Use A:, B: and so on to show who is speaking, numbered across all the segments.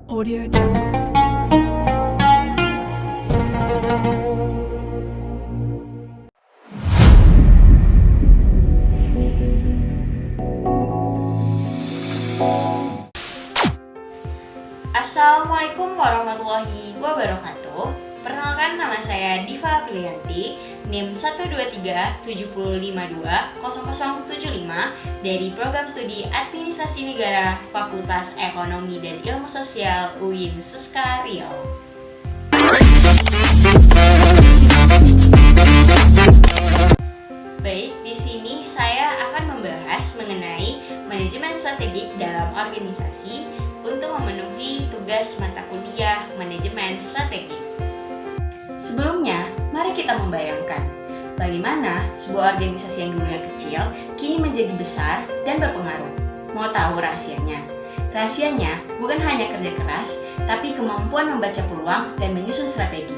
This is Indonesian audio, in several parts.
A: Audio Jungle.
B: Assalamualaikum warahmatullahi wabarakatuh. Perkenalkan, nama saya Diva Aprilianti, NIM 12370520075 dari Program Studi Administrasi Negara Fakultas Ekonomi dan Ilmu Sosial UIN Suska Riau. Baik, di sini saya akan membahas mengenai manajemen strategik dalam organisasi untuk memenuhi tugas mata kuliah manajemen strategi. Sebelumnya, mari kita membayangkan bagaimana sebuah organisasi yang dulunya kecil kini menjadi besar dan berpengaruh. Mau tahu rahasianya? Rahasianya bukan hanya kerja keras, tapi kemampuan membaca peluang dan menyusun strategi.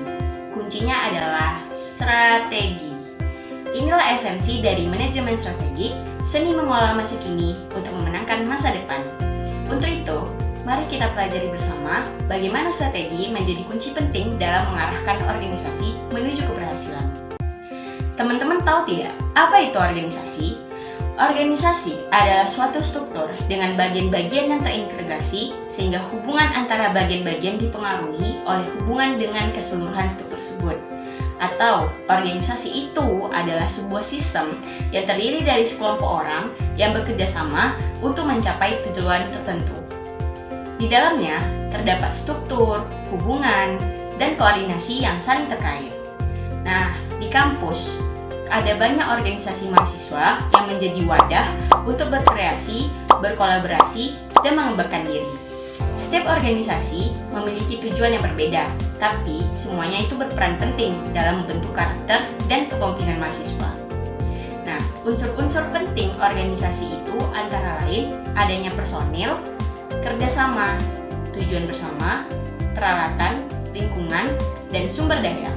B: Kuncinya adalah strategi. Inilah esensi dari manajemen strategi, seni mengolah masa kini untuk memenangkan masa depan. Untuk itu, mari kita pelajari bersama bagaimana strategi menjadi kunci penting dalam mengarahkan organisasi menuju keberhasilan. Teman-teman tahu tidak, apa itu organisasi? Organisasi adalah suatu struktur dengan bagian-bagian yang terintegrasi sehingga hubungan antara bagian-bagian dipengaruhi oleh hubungan dengan keseluruhan struktur tersebut. Atau, organisasi itu adalah sebuah sistem yang terdiri dari sekelompok orang yang bekerja sama untuk mencapai tujuan tertentu. Di dalamnya terdapat struktur, hubungan, dan koordinasi yang saling terkait. Nah, di kampus ada banyak organisasi mahasiswa yang menjadi wadah untuk berkreasi, berkolaborasi, dan mengembangkan diri. Setiap organisasi memiliki tujuan yang berbeda, tapi semuanya itu berperan penting dalam membentuk karakter dan kepemimpinan mahasiswa. Nah, unsur-unsur penting organisasi itu antara lain adanya personil, kerjasama, tujuan bersama, peralatan, lingkungan, dan sumber daya.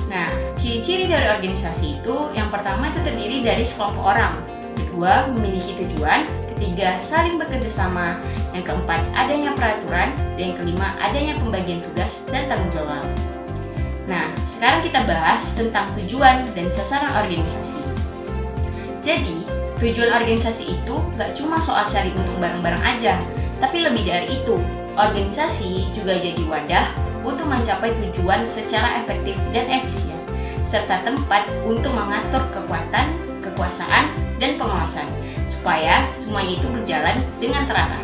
B: Nah, ciri-ciri dari organisasi itu yang pertama itu terdiri dari sekelompok orang, kedua memiliki tujuan, ketiga saling bekerja sama, yang keempat adanya peraturan, dan yang kelima adanya pembagian tugas dan tanggung jawab. Nah, sekarang kita bahas tentang tujuan dan sasaran organisasi. Jadi, tujuan organisasi itu gak cuma soal cari untung bareng-bareng aja, tapi lebih dari itu, organisasi juga jadi wadah untuk mencapai tujuan secara efektif dan efisien, serta tempat untuk mengatur kekuatan, kekuasaan, dan pengawasan, supaya semuanya itu berjalan dengan terarah.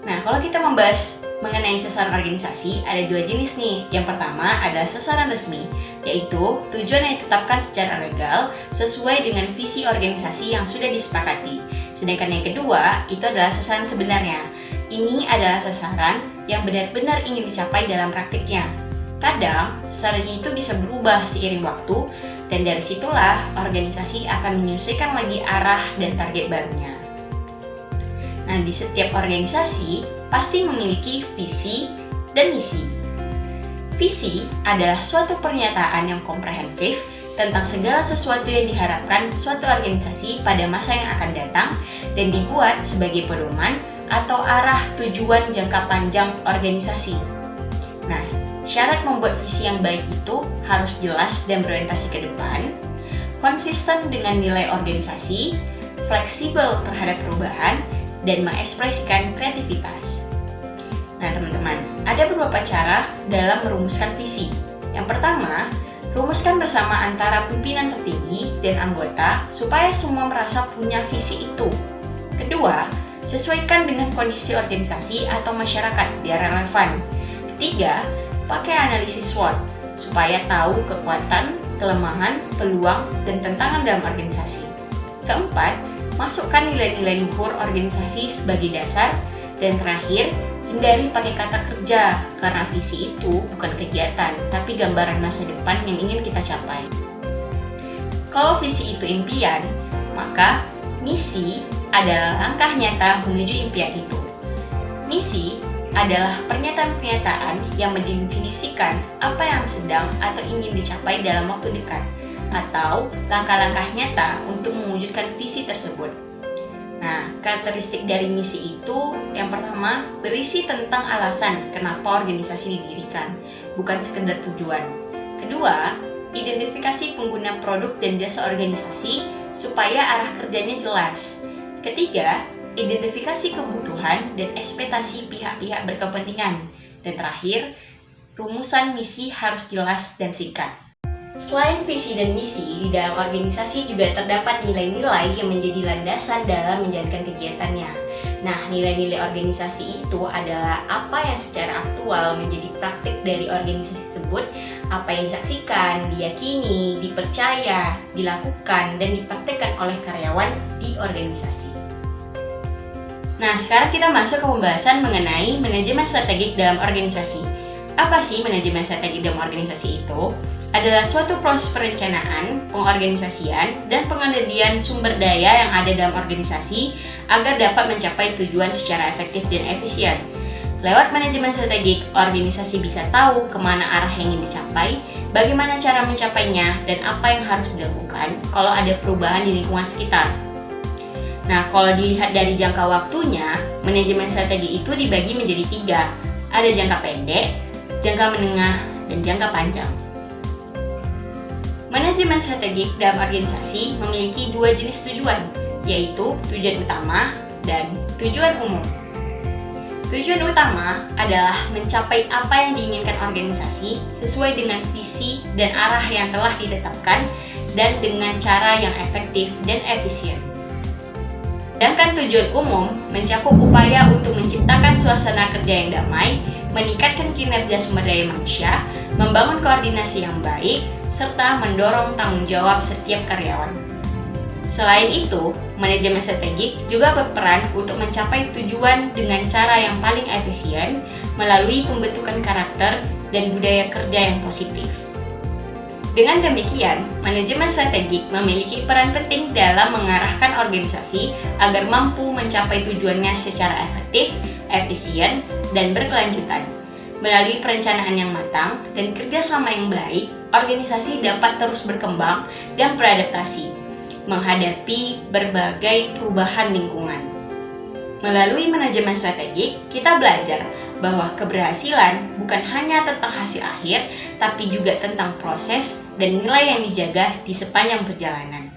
B: Nah, kalau kita membahas mengenai sasaran organisasi, ada dua jenis nih. Yang pertama adalah sasaran resmi, yaitu tujuan yang ditetapkan secara legal sesuai dengan visi organisasi yang sudah disepakati. Sedangkan yang kedua, itu adalah sasaran sebenarnya. Ini adalah sasaran yang benar-benar ingin dicapai dalam praktiknya. Kadang, sasarannya itu bisa berubah seiring waktu, dan dari situlah organisasi akan menyesuaikan lagi arah dan target barunya. Nah, di setiap organisasi pasti memiliki visi dan misi. Visi adalah suatu pernyataan yang komprehensif tentang segala sesuatu yang diharapkan suatu organisasi pada masa yang akan datang dan dibuat sebagai pedoman atau arah tujuan jangka panjang organisasi. Nah, syarat membuat visi yang baik itu harus jelas dan berorientasi ke depan, konsisten dengan nilai organisasi, fleksibel terhadap perubahan, dan mengekspresikan kreativitas. Nah, teman-teman, ada beberapa cara dalam merumuskan visi. Yang pertama, rumuskan bersama antara pimpinan tertinggi dan anggota supaya semua merasa punya visi itu. Kedua, sesuaikan dengan kondisi organisasi atau masyarakat biar relevan. Ketiga, pakai analisis SWOT supaya tahu kekuatan, kelemahan, peluang, dan tantangan dalam organisasi. Keempat, masukkan nilai-nilai luhur organisasi sebagai dasar. Dan terakhir, hindari pakai kata kerja karena visi itu bukan kegiatan, tapi gambaran masa depan yang ingin kita capai. Kalau visi itu impian, maka misi adalah langkah nyata menuju impian itu. Misi adalah pernyataan-pernyataan yang mendefinisikan apa yang sedang atau ingin dicapai dalam waktu dekat, atau langkah-langkah nyata untuk mewujudkan visi tersebut. Nah, karakteristik dari misi itu yang pertama berisi tentang alasan kenapa organisasi didirikan, bukan sekedar tujuan. Kedua, identifikasi pengguna produk dan jasa organisasi supaya arah kerjanya jelas. Ketiga, identifikasi kebutuhan dan ekspektasi pihak-pihak berkepentingan. Dan terakhir, rumusan misi harus jelas dan singkat. Selain visi dan misi, di dalam organisasi juga terdapat nilai-nilai yang menjadi landasan dalam menjalankan kegiatannya. Nah, nilai-nilai organisasi itu adalah apa yang secara aktual menjadi praktik dari organisasi tersebut, apa yang disaksikan, diyakini, dipercaya, dilakukan, dan dipraktikkan oleh karyawan di organisasi. Nah, sekarang kita masuk ke pembahasan mengenai manajemen strategik dalam organisasi. Apa sih manajemen strategik dalam organisasi itu? Adalah suatu proses perencanaan, pengorganisasian, dan pengendalian sumber daya yang ada dalam organisasi agar dapat mencapai tujuan secara efektif dan efisien. Lewat manajemen strategik, organisasi bisa tahu kemana arah yang ingin dicapai, bagaimana cara mencapainya, dan apa yang harus dilakukan kalau ada perubahan di lingkungan sekitar. Nah, kalau dilihat dari jangka waktunya, manajemen strategi itu dibagi menjadi 3. Ada jangka pendek, jangka menengah, dan jangka panjang. Manajemen strategik dalam organisasi memiliki 2 jenis tujuan, yaitu tujuan utama dan tujuan umum. Tujuan utama adalah mencapai apa yang diinginkan organisasi sesuai dengan visi dan arah yang telah ditetapkan dan dengan cara yang efektif dan efisien. Sedangkan tujuan umum mencakup upaya untuk menciptakan suasana kerja yang damai, meningkatkan kinerja sumber daya manusia, membangun koordinasi yang baik, serta mendorong tanggung jawab setiap karyawan. Selain itu, manajemen strategik juga berperan untuk mencapai tujuan dengan cara yang paling efisien melalui pembentukan karakter dan budaya kerja yang positif. Dengan demikian, manajemen strategik memiliki peran penting dalam mengarahkan organisasi agar mampu mencapai tujuannya secara efektif, efisien, dan berkelanjutan. Melalui perencanaan yang matang dan kerjasama yang baik, organisasi dapat terus berkembang dan beradaptasi, menghadapi berbagai perubahan lingkungan. Melalui manajemen strategik, kita belajar bahwa keberhasilan bukan hanya tentang hasil akhir, tapi juga tentang proses dan nilai yang dijaga di sepanjang perjalanan.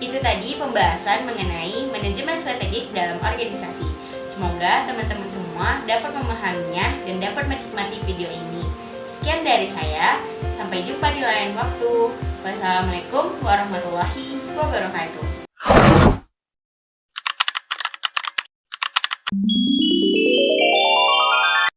B: Itu tadi pembahasan mengenai manajemen strategik dalam organisasi. Semoga teman-teman semua dapat memahaminya dan dapat menikmati video ini. Sekian dari saya, sampai jumpa di lain waktu. Wassalamualaikum warahmatullahi wabarakatuh.